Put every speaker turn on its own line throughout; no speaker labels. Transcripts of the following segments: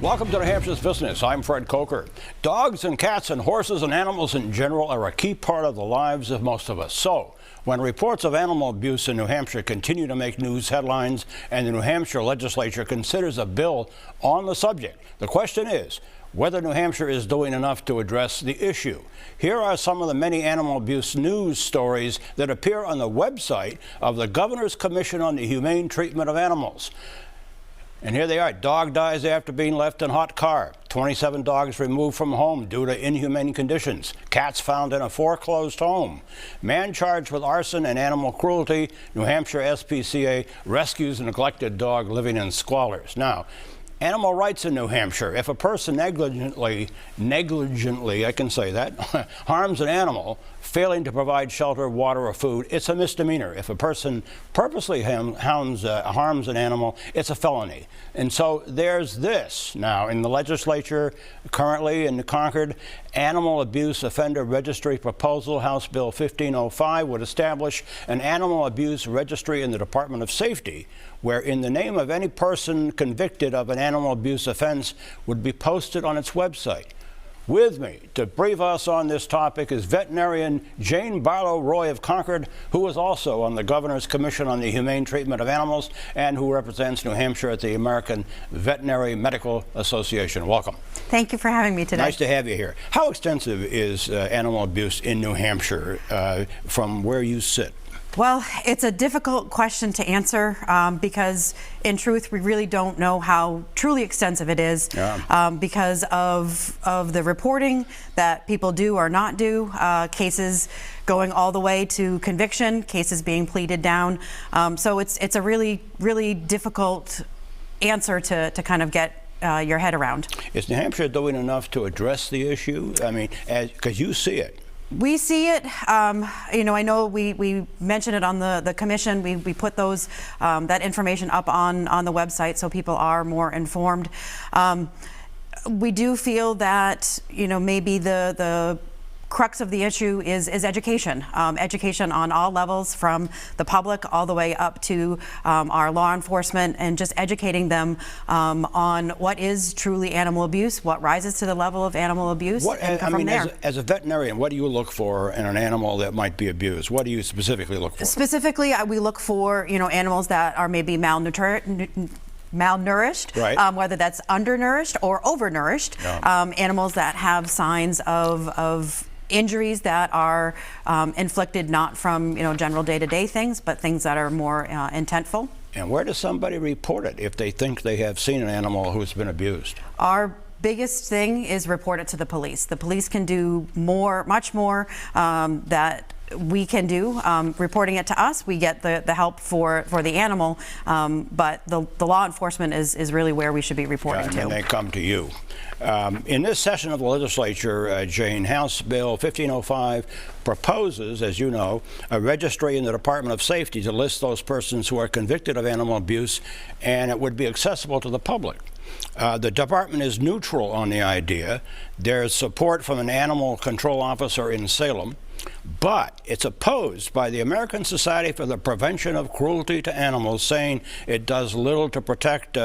Welcome to New Hampshire's Business. I'm Fred Coker. Dogs and cats and horses and animals in general are a key part of the lives of most of us. So, when reports of animal abuse in New Hampshire continue to make news headlines and the New Hampshire legislature considers a bill on the subject, the question is whether New Hampshire is doing enough to address the issue. Here are some of the many animal abuse news stories that appear on the website of the Governor's Commission on the Humane Treatment of Animals. And here they are. Dog dies after being left in hot car. 27 dogs removed from home due to inhumane conditions. Cats found in a foreclosed home. Man charged with arson and animal cruelty. New Hampshire SPCA rescues a neglected dog living in squalors. Now, animal rights in New Hampshire. If a person negligently, I can say that, harms an animal, failing to provide shelter, water, or food, it's a misdemeanor. If a person purposely harms an animal, it's a felony. And so there's this now in the legislature currently in Concord. Animal Abuse Offender Registry proposal, House Bill 1505, would establish an animal abuse registry in the Department of Safety, where in the name of any person convicted of an animal abuse offense would be posted on its website. With me to brief us on this topic is veterinarian Jane Barlow-Roy of Concord, who is also on the Governor's Commission on the Humane Treatment of Animals and who represents New Hampshire at the American Veterinary Medical Association. Welcome.
Thank you for having me today.
Nice to have you here. How extensive is animal abuse in New Hampshire from where you sit?
Well, it's a difficult question to answer because, in truth, we really don't know how truly extensive it is because of the reporting that people do or not do, cases going all the way to conviction, cases being pleaded down. So it's a really, really difficult answer to kind of get your head around.
Is New Hampshire doing enough to address the issue? I mean, because you see it.
We see it. You know, I know we mentioned it on the commission. We put those that information up on the website so people are more informed. We do feel that, you know, maybe the crux of the issue is education. Education on all levels, from the public all the way up to our law enforcement, and just educating them on what is truly animal abuse, what rises to the level of animal abuse, and from there.
As a veterinarian, what do you look for in an animal that might be abused? What do you specifically look for?
Specifically, we look for, you know, animals that are maybe malnourished, right. Whether that's undernourished or overnourished, animals that have signs of injuries that are inflicted not from, you know, general day-to-day things, but things that are more intentful.
And where does somebody report it if they think they have seen an animal who's been abused?
Our biggest thing is report it to the police. The police can do much more that we can do. Reporting it to us, we get the help for the animal, but the law enforcement is really where we should be reporting to.
And they come to you. In this session of the legislature, Jane, House Bill 1505 proposes, as you know, a registry in the Department of Safety to list those persons who are convicted of animal abuse, and it would be accessible to the public. The department is neutral on the idea. There's support from an animal control officer in Salem, but it's opposed by the American Society for the Prevention of Cruelty to Animals, saying it does little to protect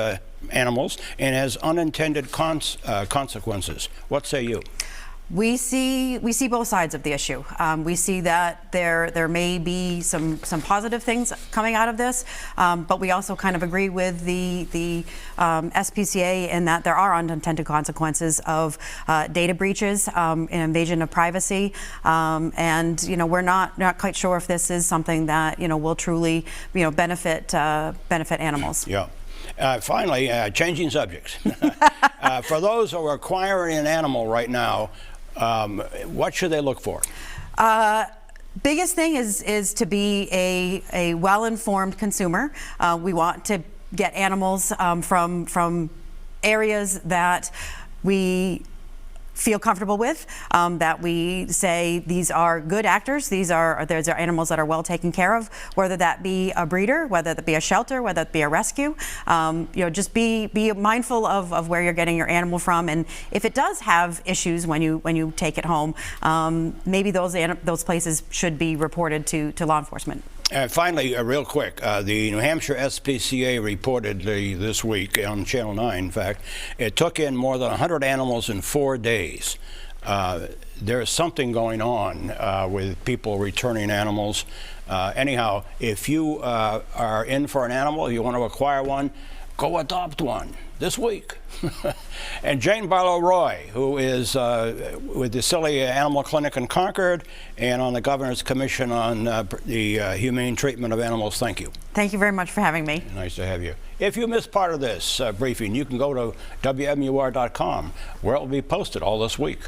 animals and has unintended consequences. What say you?
We see both sides of the issue. We see that there may be some positive things coming out of this, but we also kind of agree with the SPCA in that there are unintended consequences of data breaches, invasion of privacy, and, you know, we're not quite sure if this is something that, you know, will truly, you know, benefit animals.
Yeah. Finally, changing subjects. For those who are acquiring an animal right now, what should they look for?
Biggest thing is to be a well-informed consumer. We want to get animals from areas that we feel comfortable with, that we say these are good actors, these are animals that are well taken care of, whether that be a breeder, whether that be a shelter, whether it be a rescue. You know, just be mindful of where you're getting your animal from, and if it does have issues when you take it home, maybe those places should be reported to law enforcement.
And finally, real quick, the New Hampshire SPCA reported this week on Channel 9, in fact, it took in more than 100 animals in 4 days. There's something going on with people returning animals. Anyhow, if you are in for an animal, you want to acquire one, go adopt one this week. And Jane Barlow-Roy, who is with the Silly Animal Clinic in Concord and on the Governor's Commission on the Humane Treatment of Animals, thank you.
Thank you very much for having me.
Nice to have you. If you missed part of this briefing, you can go to WMUR.com, where it will be posted all this week.